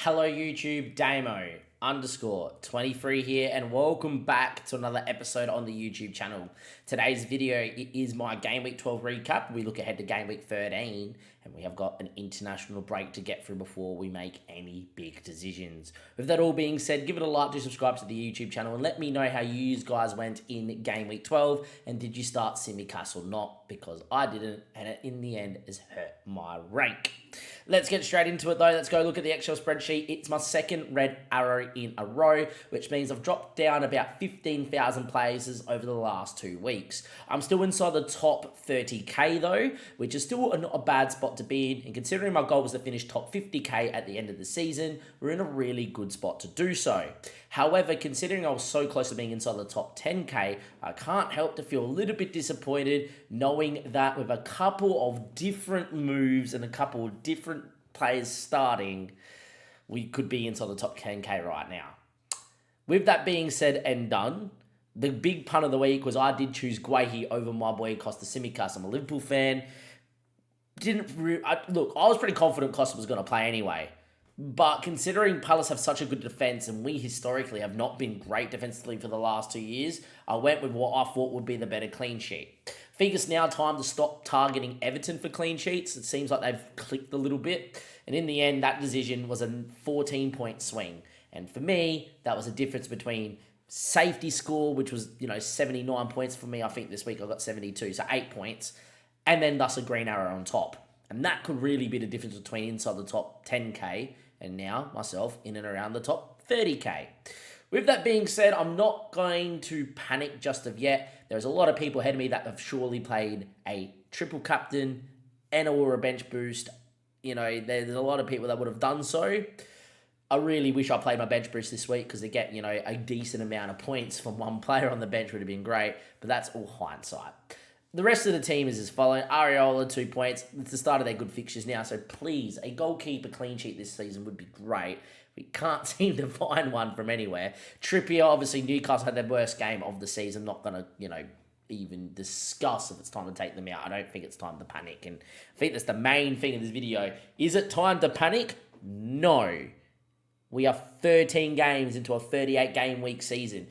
Hello YouTube, Damo underscore 23 here, and welcome back to another episode on the YouTube channel. Today's video is my Game Week 12 recap. We look ahead to Game Week 13, and we have got an international break to get through before we make any big decisions. With that all being said, give it a like, do subscribe to the YouTube channel, and let me know how you guys went in Game Week 12, and did you start Tsimikas or not, because I didn't, and it in the end has hurt my rank. Let's get straight into it though. Let's go look at the Excel spreadsheet. It's my second red arrow in a row, which means I've dropped down about 15,000 places over the last 2 weeks. I'm still inside the top 30k though, which is still not a bad spot to be in. And considering my goal was to finish top 50k at the end of the season, we're in a really good spot to do so. However, considering I was so close to being inside the top 10k, I can't help to feel a little bit disappointed knowing that with a couple of different moves and a couple of different players starting, we could be inside the top 10k right now. With that being said and done, the big pun of the week was I did choose Guehi over my boy Costa Tsimikas. I'm a Liverpool fan. Look, I was pretty confident Costa was going to play anyway. But considering Palace have such a good defence and we historically have not been great defensively for the last 2 years, I went with what I thought would be the better clean sheet. I think it's now time to stop targeting Everton for clean sheets. It seems like they've clicked a little bit. And in the end, that decision was a 14-point swing. And for me, that was a difference between safety score, which was 79 points for me. I think this week I got 72, so 8 points. And then thus a green arrow on top. And that could really be the difference between inside the top 10k and now myself in and around the top 30k. With that being said, I'm not going to panic just of yet. There's a lot of people ahead of me that have surely played a triple captain and or a bench boost. There's a lot of people that would have done so. I really wish I played my bench boost this week because to get, a decent amount of points from one player on the bench would have been great, but that's all hindsight. The rest of the team is as following. Areola, 2 points. It's the start of their good fixtures now, so please, a goalkeeper clean sheet this season would be great. We can't seem to find one from anywhere. Trippier, obviously, Newcastle had their worst game of the season. Not going to, even discuss if it's time to take them out. I don't think it's time to panic, and I think that's the main thing in this video. Is it time to panic? No. We are 13 games into a 38-game week season.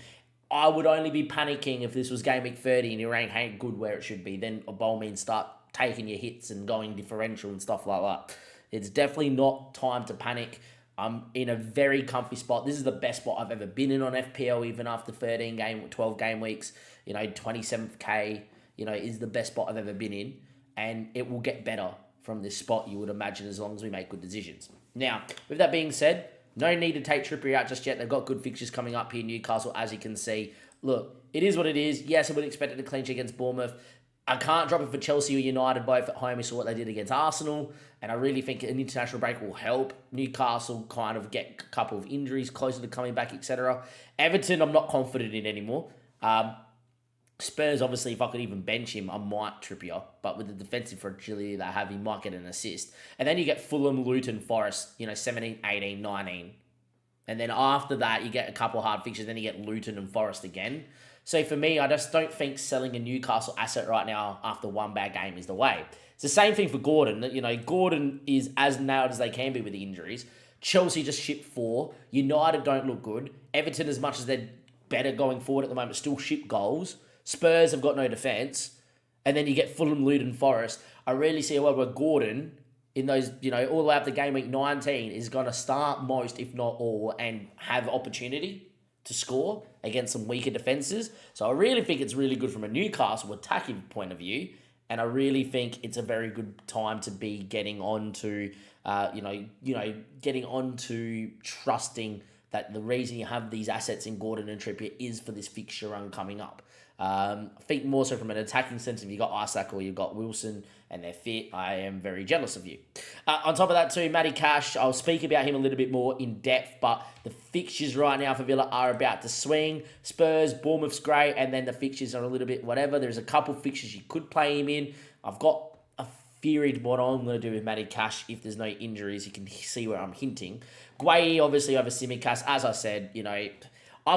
I would only be panicking if this was Game Week 30 and your rank ain't good where it should be. Then, by all means, start taking your hits and going differential and stuff like that. It's definitely not time to panic. I'm in a very comfy spot. This is the best spot I've ever been in on FPL, even after 12 game weeks. 27th is the best spot I've ever been in. And it will get better from this spot, you would imagine, as long as we make good decisions. Now, with that being said, no need to take Trippier out just yet. They've got good fixtures coming up here, Newcastle, as you can see. Look, it is what it is. Yes, I would expect it to clinch against Bournemouth. I can't drop it for Chelsea or United both at home. We saw what they did against Arsenal, and I really think an international break will help Newcastle kind of get a couple of injuries closer to coming back, etc. Everton, I'm not confident in anymore. Spurs, obviously, if I could even bench him, I might Trippier. But with the defensive fragility they have, he might get an assist. And then you get Fulham, Luton, Forest, 17, 18, 19. And then after that, you get a couple of hard fixtures. Then you get Luton and Forest again. So for me, I just don't think selling a Newcastle asset right now after one bad game is the way. It's the same thing for Gordon. Gordon is as nailed as they can be with the injuries. Chelsea just shipped 4. United don't look good. Everton, as much as they're better going forward at the moment, still ship goals. Spurs have got no defence. And then you get Fulham, Luton, Forest. I really see a world where Gordon, in those, all the way up to game week 19, is going to start most, if not all, and have opportunity to score against some weaker defences. So I really think it's really good from a Newcastle attacking point of view. And I really think it's a very good time to be getting on to, getting on to trusting that the reason you have these assets in Gordon and Trippier is for this fixture run coming up. I think more so from an attacking sense, if you've got Isaac or you've got Wilson and they're fit, I am very jealous of you. On top of that too, Matty Cash, I'll speak about him a little bit more in depth, but the fixtures right now for Villa are about to swing. Spurs, Bournemouth's great, and then the fixtures are a little bit whatever. There's a couple fixtures you could play him in. I've got a theory to what I'm going to do with Matty Cash if there's no injuries. You can see where I'm hinting. Guehi, obviously, over Tsimikas. As I said, I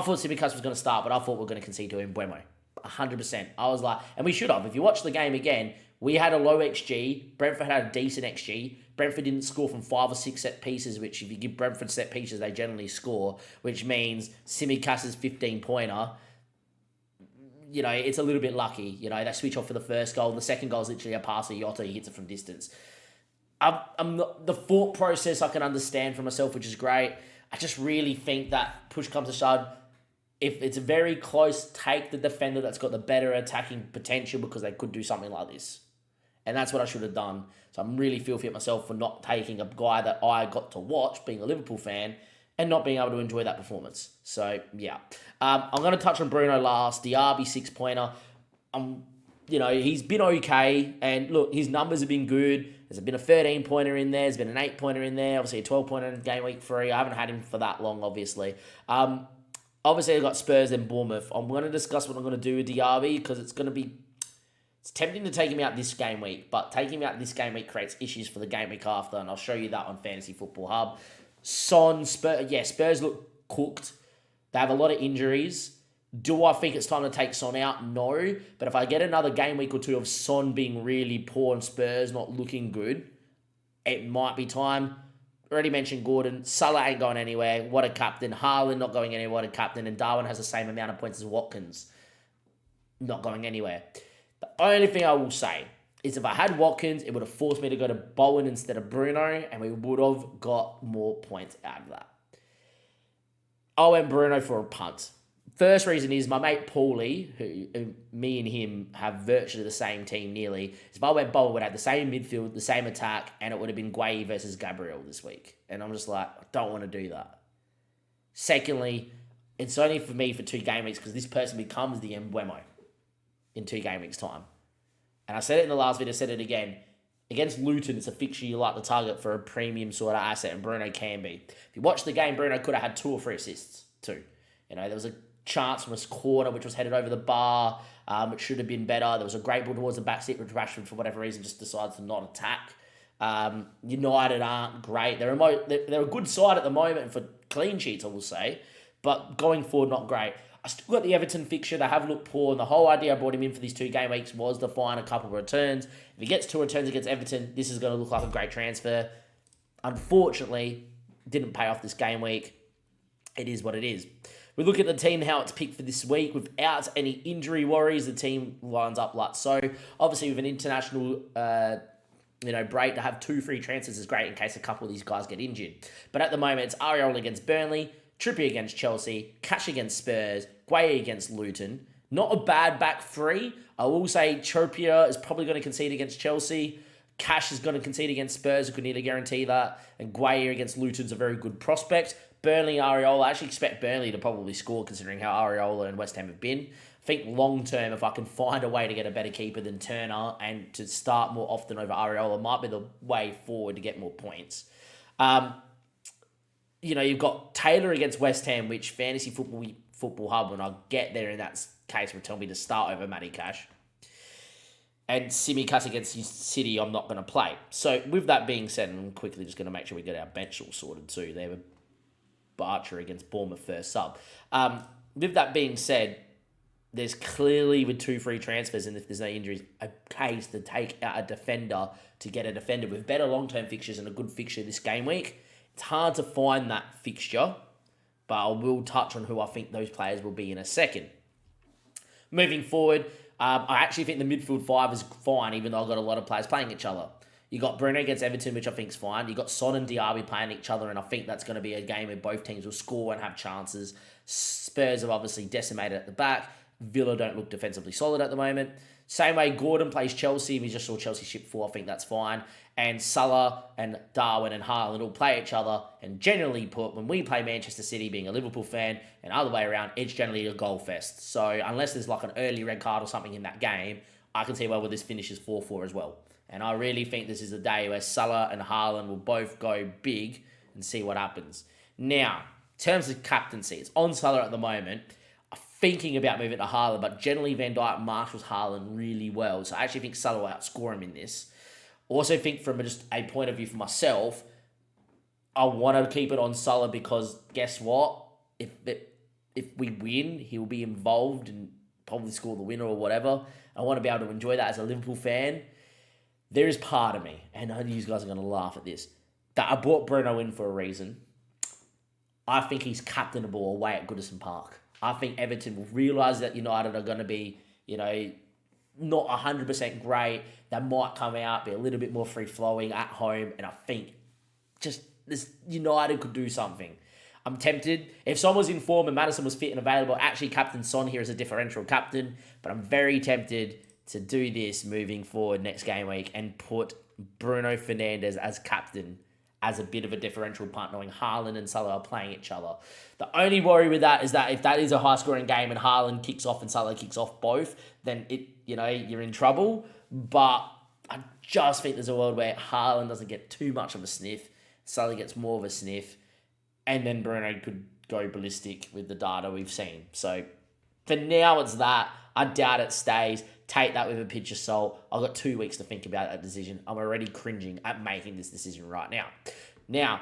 thought Tsimikas was going to start, but I thought we were going to concede to Mbeumo. 100%. I was like, and we should have. If you watch the game again, We had a low XG. Brentford had a decent XG. Brentford didn't score from 5 or 6 set pieces, which if you give Brentford set pieces, they generally score, which means Simicas's 15-pointer, it's a little bit lucky. They switch off for the first goal. The second goal is literally a pass to Jota. He hits it from distance. I'm not, the thought process I can understand for myself, which is great. I just really think that push comes to shove. If it's very close, take the defender that's got the better attacking potential because they could do something like this. And that's what I should have done. So I'm really filthy at myself for not taking a guy that I got to watch, being a Liverpool fan, and not being able to enjoy that performance. So, yeah. I'm going to touch on Bruno last. The RB 6-pointer. He's been okay. And look, his numbers have been good. There's been a 13-pointer in there. There's been an 8-pointer in there. Obviously, a 12-pointer in game week 3. I haven't had him for that long, obviously. Obviously, I've got Spurs and Bournemouth. I'm going to discuss what I'm going to do with Diaby because it's tempting to take him out this game week, but taking him out this game week creates issues for the game week after, and I'll show you that on Fantasy Football Hub. Spurs look cooked. They have a lot of injuries. Do I think it's time to take Son out? No. But if I get another game week or two of Son being really poor and Spurs not looking good, it might be time. Already mentioned Gordon. Salah ain't going anywhere. What a captain. Haaland not going anywhere. What a captain. And Darwin has the same amount of points as Watkins. Not going anywhere. The only thing I will say is if I had Watkins, it would have forced me to go to Bowen instead of Bruno, and we would have got more points out of that. I went Bruno for a punt. First reason is my mate Paulie, who me and him have virtually the same team nearly. If I went Bowen, would have the same midfield, the same attack, and it would have been Gueye versus Gabriel this week. And I'm just like, I don't want to do that. Secondly, it's only for me for 2 game weeks because this person becomes the Mbeumo in 2 game weeks' time. And I said it in the last video, I said it again. Against Luton, it's a fixture you like to target for a premium sort of asset, and Bruno can be. If you watch the game, Bruno could have had 2 or 3 assists too. There was a chance from his corner which was headed over the bar, which should have been better. There was a great ball towards the back seat, which Rashford, for whatever reason, just decides to not attack. United aren't great. They're a good side at the moment for clean sheets, I will say, but going forward, not great. I still got the Everton fixture. They have looked poor, and the whole idea I brought him in for these 2 game weeks was to find a couple of returns. If he gets 2 returns against Everton, this is going to look like a great transfer. Unfortunately, didn't pay off this game week. It is what it is. We look at the team, how it's picked for this week. Without any injury worries, the team lines up like so. Obviously, with an international break, to have 2 free transfers is great in case a couple of these guys get injured. But at the moment, it's Areola against Burnley, Trippier against Chelsea, Cash against Spurs, Gueye against Luton. Not a bad back 3. I will say Trippier is probably going to concede against Chelsea. Cash is going to concede against Spurs. I could nearly guarantee that. And Gueye against Luton's a very good prospect. Burnley, Areola. I actually expect Burnley to probably score considering how Areola and West Ham have been. I think long term, if I can find a way to get a better keeper than Turner and to start more often over Areola, might be the way forward to get more points. You've got Taylor against West Ham, which Fantasy Football Hub, when I get there in that case, will tell me to start over Matty Cash. And Simicas against City, I'm not going to play. So with that being said, I'm quickly just going to make sure we get our bench all sorted too. They have Barcher against Bournemouth first sub. With that being said, there's clearly, with 2 free transfers and if there's no injuries, a case to take out a defender to get a defender with better long-term fixtures and a good fixture this game week. It's hard to find that fixture, but I will touch on who I think those players will be in a second. Moving forward, I actually think the midfield 5 is fine, even though I've got a lot of players playing each other. You got Bruno against Everton, which I think is fine. You got Son and Diaby playing each other, and I think that's going to be a game where both teams will score and have chances. Spurs have obviously decimated at the back. Villa don't look defensively solid at the moment. Same way Gordon plays Chelsea. We just saw Chelsea ship 4. I think that's fine. And Salah and Darwin and Haaland all play each other. And generally put, when we play Manchester City, being a Liverpool fan, and other way around, it's generally a goal fest. So unless there's like an early red card or something in that game, I can see whether this finishes 4-4 as well. And I really think this is a day where Salah and Haaland will both go big and see what happens. Now, in terms of captaincy, it's on Salah at the moment. I'm thinking about moving to Haaland, but generally Van Dijk marshals Haaland really well. So I actually think Salah will outscore him in this. Also think from just a point of view for myself, I want to keep it on Salah because guess what? If we win, he'll be involved and probably score the winner or whatever. I want to be able to enjoy that as a Liverpool fan. there is part of me, and I know you guys are going to laugh at this, that I brought Bruno in for a reason. I think he's captainable away at Goodison Park. I think Everton will realise that United are going to be, not 100% great. They might come out, be a little bit more free-flowing at home, and I think just this United could do something. I'm tempted. If Son was in form and Maddison was fit and available, actually captain Son here as a differential captain, but I'm very tempted to do this moving forward next game week and put Bruno Fernandes as captain as a bit of a differential punt, knowing Haaland and Salah are playing each other. The only worry with that is that if that is a high-scoring game and Haaland kicks off and Salah kicks off both, then you're in trouble. But I just think there's a world where Haaland doesn't get too much of a sniff, Salah gets more of a sniff, and then Bruno could go ballistic with the data we've seen. So for now, it's that. I doubt it stays. Take that with a pinch of salt. I've got 2 weeks to think about that decision. I'm already cringing at making this decision right now. Now,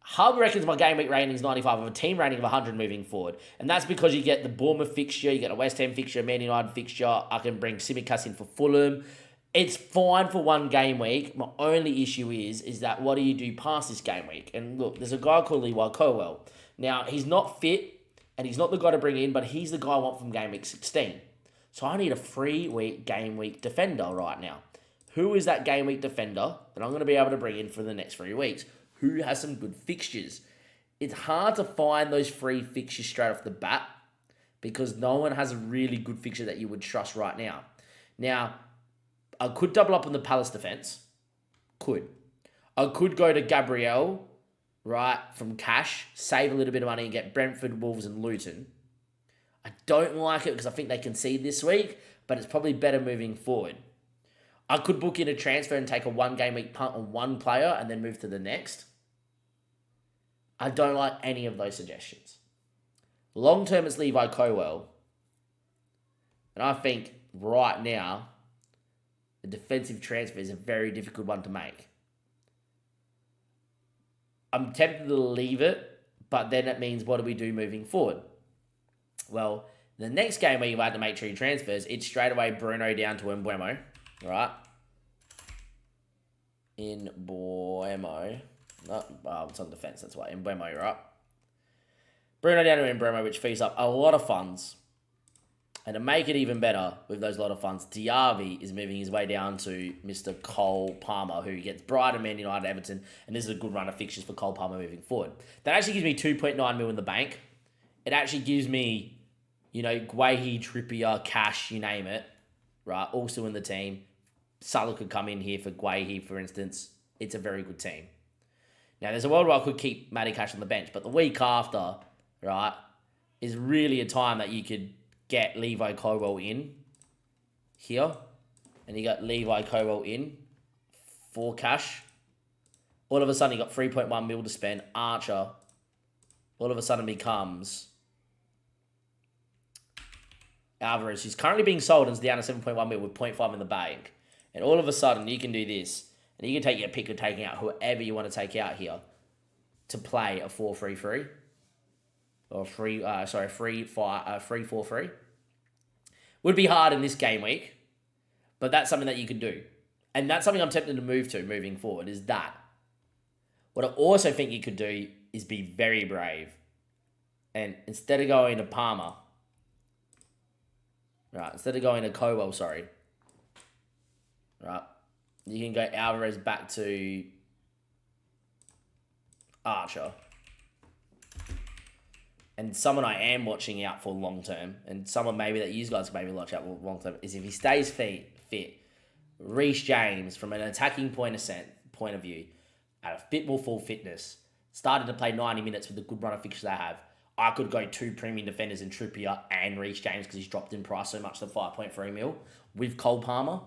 Hub reckons my game week rating is 95 with a team rating of 100 moving forward. And that's because you get the Bournemouth fixture, you get a West Ham fixture, a Man United fixture. I can bring Tsimikas in for Fulham. It's fine for one game week. My only issue is that what do you do past this game week? And look, there's a guy called Levi Colwell. Now, he's not fit, and he's not the guy to bring in, but he's the guy I want from game week 16. So I need a game week defender right now. Who is that game week defender that I'm going to be able to bring in for the next 3 weeks? Who has some good fixtures? It's hard to find those free fixtures straight off the bat because no one has a really good fixture that you would trust right now. Now, I could double up on the Palace defense. I could go to Gabriel, right, from cash, save a little bit of money and get Brentford, Wolves and Luton. I don't like it because I think they concede this week, but it's probably better moving forward. I could book in a transfer and take a 1 game week punt on one player and then move to the next. I don't like any of those suggestions. Long term, it's Levi Colwell. And I think right now, the defensive transfer is a very difficult one to make. I'm tempted to leave it, but then it means what do we do moving forward? Well, the next game where you had to make 3 transfers, it's straight away Bruno down to Mbeumo, right? Mbeumo. It's on defense, that's why. Mbeumo, right? Bruno down to Mbeumo, which frees up a lot of funds. And to make it even better with those lot of funds, Diaby is moving his way down to Mr. Cole Palmer, who gets Brighton, Man United, Everton, and this is a good run of fixtures for Cole Palmer moving forward. That actually gives me 2.9 mil in the bank. It actually gives me, Guehi, Trippier, Cash, you name it, right? Also in the team. Salah could come in here for Guehi, for instance. It's a very good team. Now, there's a world where I could keep Matty Cash on the bench, but the week after, right, is really a time that you could get Levi Colwell in here. And you got Levi Colwell in for cash. All of a sudden, you got 3.1 mil to spend. Archer, all of a sudden becomes Alvarez, who's currently being sold and is down to 7.1 mil with 0.5 in the bank. And all of a sudden, you can do this. And you can take your pick of taking out whoever you want to take out here to play a 4-3-3. Or 3-4-3. Would be hard in this game week, but that's something that you can do. And that's something I'm tempted to move to moving forward, is that. What I also think you could do is be very brave. And instead of going to Palmer, right, instead of going to Colwell, right, you can go Alvarez back to Archer. And someone I am watching out for long term, and someone maybe that you guys maybe watch out for long term, is if he stays fit, Reece James, from an attacking point of view, at a bit more full fitness, started to play 90 minutes with the good run of fixtures they have. I could go 2 premium defenders in Trippier and Reece James because he's dropped in price so much to 5.3 mil with Cole Palmer.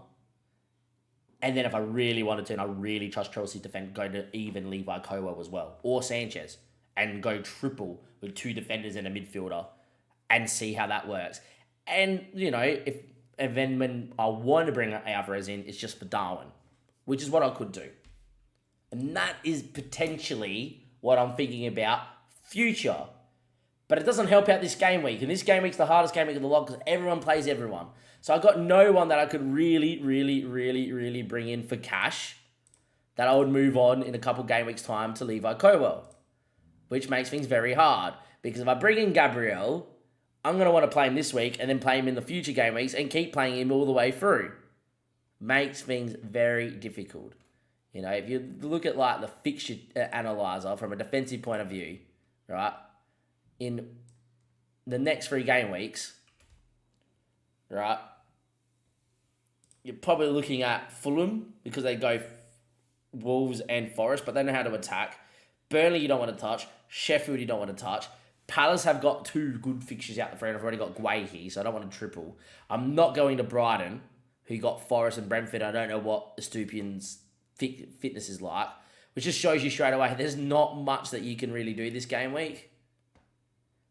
And then if I really wanted to, and I really trust Chelsea's defense, go to even Levi Colwell as well, or Sanchez, and go triple with 2 defenders and a midfielder and see how that works. And, if when I want to bring Alvarez in, it's just for Darwin, which is what I could do. And that is potentially what I'm thinking about future. But it doesn't help out this game week. And this game week's the hardest game week of the lot because everyone plays everyone. So I got no one that I could really bring in for cash that I would move on in a couple game weeks' time to Levi Colwill, which makes things very hard. Because if I bring in Gabriel, I'm going to want to play him this week and then play him in the future game weeks and keep playing him all the way through. Makes things very difficult. You know, if you look at like the fixture analyzer from a defensive point of view, right, in the next 3 game weeks, right, you're probably looking at Fulham because they go Wolves and Forest, but they know how to attack. Burnley you don't want to touch. Sheffield you don't want to touch. Palace have got 2 good fixtures out the front. I've already got Guehi, so I don't want to triple. I'm not going to Brighton, who got Forest and Brentford. I don't know what Estupiñán's fitness is like, which just shows you straight away there's not much that you can really do this game week.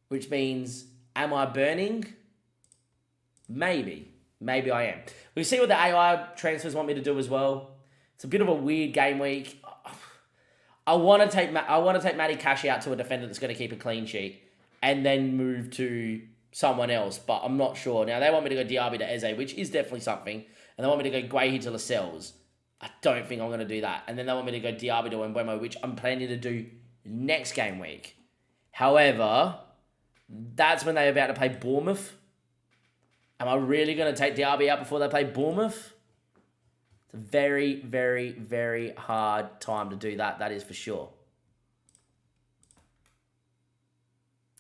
Which means, am I burning? Maybe. Maybe I am. We'll see what the AI transfers want me to do as well. It's a bit of a weird game week. I want to take Matty Cash out to a defender that's going to keep a clean sheet and then move to someone else, but I'm not sure. Now, they want me to go Diaby to Eze, which is definitely something, and they want me to go Guehi to Lascelles. I don't think I'm going to do that. And then they want me to go Diaby to Mbeumo, which I'm planning to do next game week. However, that's when they're about to play Bournemouth. Am I really going to take Diaby out before they play Bournemouth? It's a very hard time to do that. That is for sure.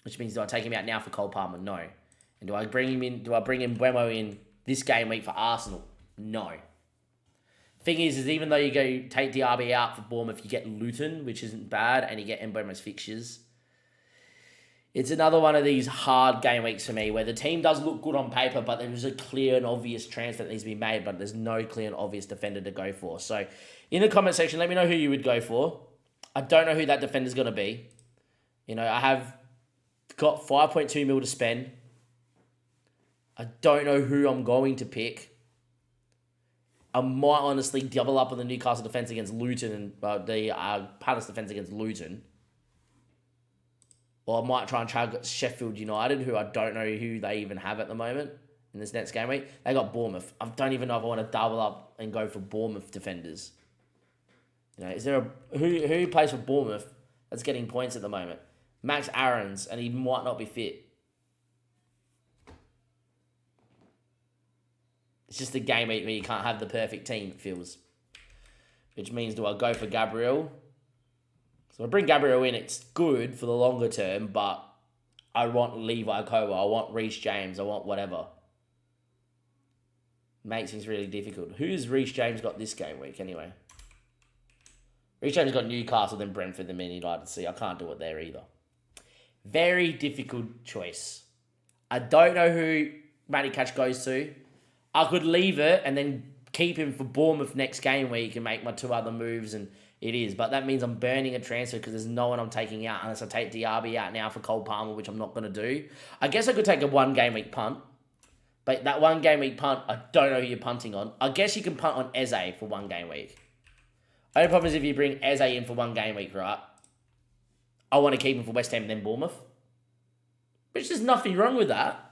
Which means, do I take him out now for Cole Palmer? No. And do I bring him in? Do I bring Mbeumo in this game week for Arsenal? No. Thing is even though you go take Diaby out for Bournemouth, you get Luton, which isn't bad, and you get Mbeumo's fixtures. It's another one of these hard game weeks for me where the team does look good on paper, but there's a clear and obvious transfer that needs to be made, but there's no clear and obvious defender to go for. So in the comment section, let me know who you would go for. I don't know who that defender's going to be. You know, I have got 5.2 mil to spend. I don't know who I'm going to pick. I might honestly double up on the Newcastle defence against Luton and the Palace defence against Luton. Or I might try and target Sheffield United, who I don't know who they even have at the moment in this next game week. They got Bournemouth. I don't even know if I want to double up and go for Bournemouth defenders. You know, is there who plays for Bournemouth that's getting points at the moment? Max Aarons, and he might not be fit. It's just a game week where you can't have the perfect team, it feels. Which means, do I go for Gabriel? So I bring Gabriel in, it's good for the longer term, but I want Levi Colwill, I want Reece James, I want whatever. Makes things really difficult. Who's Reece James got this game week anyway? Reece James got Newcastle, then Brentford, then Man United. See, I can't do it there either. Very difficult choice. I don't know who Matty Cash goes to. I could leave it and then keep him for Bournemouth next game week and make my 2 other moves, and it is. But that means I'm burning a transfer because there's no one I'm taking out unless I take Diaby out now for Cole Palmer, which I'm not going to do. I guess I could take a 1 game week punt. But that 1 game week punt, I don't know who you're punting on. I guess you can punt on Eze for 1 game week. Only problem is if you bring Eze in for 1 game week, right? I want to keep him for West Ham and then Bournemouth. Which there's nothing wrong with that.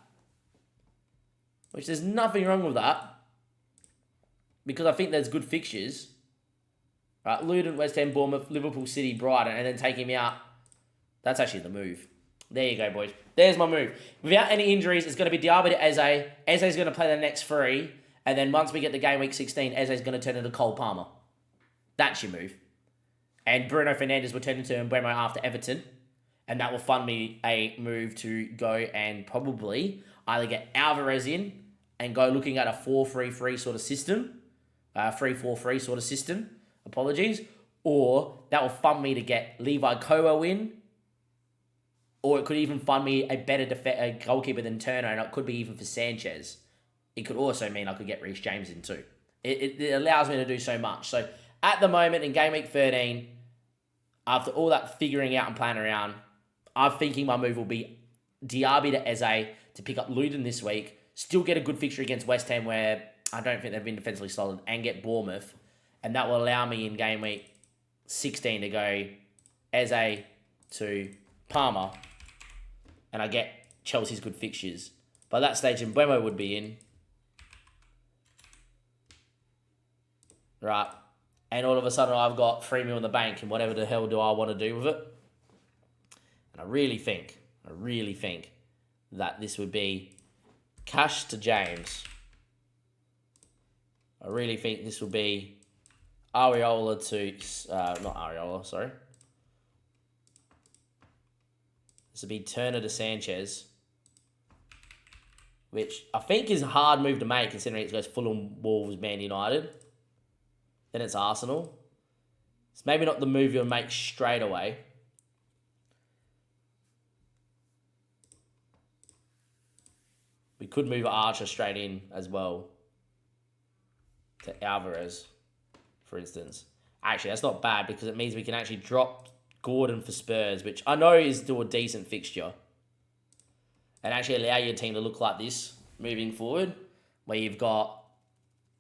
Because I think there's good fixtures. Right, Luton, West Ham, Bournemouth, Liverpool, City, Brighton, and then take him out. That's actually the move. There you go, boys. There's my move. Without any injuries, it's going to be Diaby to Eze. Eze's going to play the next 3. And then once we get to game week 16, Eze's going to turn into Cole Palmer. That's your move. And Bruno Fernandes will turn into Mbeumo after Everton. And that will fund me a move to go and probably either get Alvarez in and go looking at a 4-3-3 sort of system. 3-4-3 sort of system. Apologies. Or that will fund me to get Levi Colwill in. Or it could even fund me a better goalkeeper than Turner, and it could be even for Sanchez. It could also mean I could get Reece James in too. It allows me to do so much. So at the moment in game week 13, after all that figuring out and playing around, I'm thinking my move will be Diaby to Eze to pick up Luton this week, still get a good fixture against West Ham where I don't think they've been defensively solid, and get Bournemouth. And that will allow me in game week 16 to go Eze to Palmer and I get Chelsea's good fixtures. By that stage, Mbeumo would be in. Right. And all of a sudden, I've got 3 mil in the bank, and whatever the hell do I want to do with it? And I really think that this would be cash to James. I really think this will be Areola to... not Areola, sorry. This would be Turner to Sanchez, which I think is a hard move to make considering it goes Fulham, Wolves, Man United. Then it's Arsenal. It's maybe not the move you'll make straight away. We could move Archer straight in as well to Alvarez, for instance. Actually, that's not bad because it means we can actually drop Gordon for Spurs, which I know is still a decent fixture. And actually allow your team to look like this moving forward, where you've got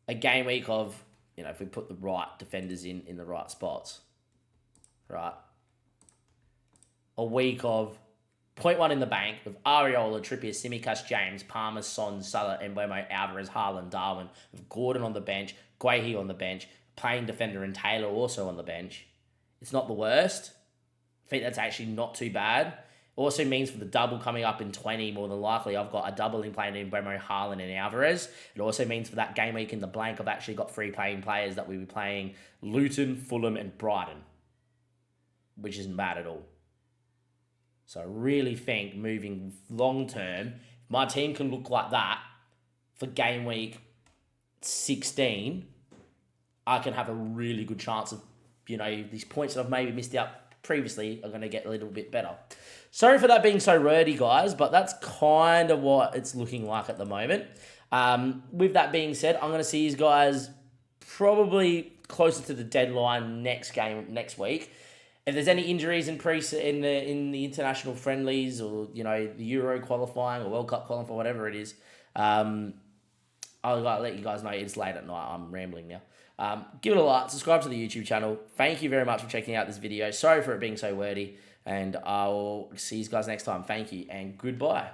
a game week of, you know, if we put the right defenders in the right spots, right? A week of 0.1 in the bank with Areola, Trippier, Tsimikas, James, Palmer, Son, Salah, Mbeumo, Alvarez, Haaland, Darwin, with Gordon on the bench, Guehi on the bench, playing defender and Taylor also on the bench. It's not the worst. I think that's actually not too bad. Also means for the double coming up in 20, more than likely, I've got a double in playing in Mbeumo, Haaland and Alvarez. It also means for that game week in the blank, I've actually got 3 playing players that we'll be playing Luton, Fulham and Brighton, which isn't bad at all. So I really think moving long term, if my team can look like that for game week 16, I can have a really good chance of, you know, these points that I've maybe missed out previously are going to get a little bit better. Sorry for that being so wordy, guys, but that's kind of what it's looking like at the moment. With that being said, I'm going to see you guys probably closer to the deadline next week. If there's any injuries in the international friendlies or, you know, the Euro qualifying or World Cup qualifying, whatever it is, I'll let you guys know it's late at night. I'm rambling now. Give it a like, subscribe to the YouTube channel. Thank you very much for checking out this video. Sorry for it being so wordy, and I'll see you guys next time. Thank you and goodbye.